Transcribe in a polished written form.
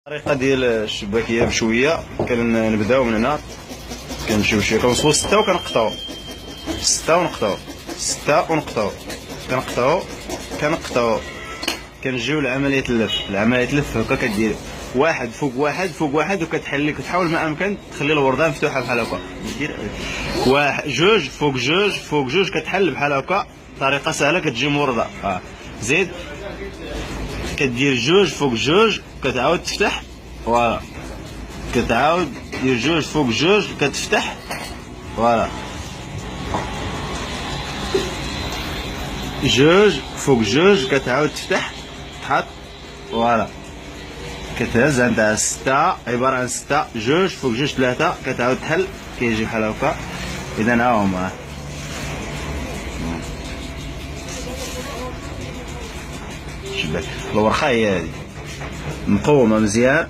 الطريقه ديال الشباكيه بشويه. كنبداو من هنا، كنمشيو شويه، كنوصلو 6 وكنقطعو 6 ونقطعو 6 ونقطعو، كنقطعو كنجيو لعمليه اللف هكا. كدير واحد فوق واحد فوق واحد، وكتحاول ما امكن تخلي الورده مفتوحه بحال هكا. دير واحد جوج فوق جوج فوق جوج، كتحل بحال هكا. طريقه سهله كتجي مورده. زيد كدير جوج فوق جوج، كتعاود تفتح. فوالا، كتعاود دير جوج فوق جوج، كتفتح. فوالا، جوج فوق جوج، كتعاود تفتح تحط. فوالا، كتهز عندها 6، عبارة عن 6 جوج فوق جوج 3، كتعاود تحل، كيجي بحال هكا. إذا ها هما شباك الورقة هي هادي، مقومة مزيان.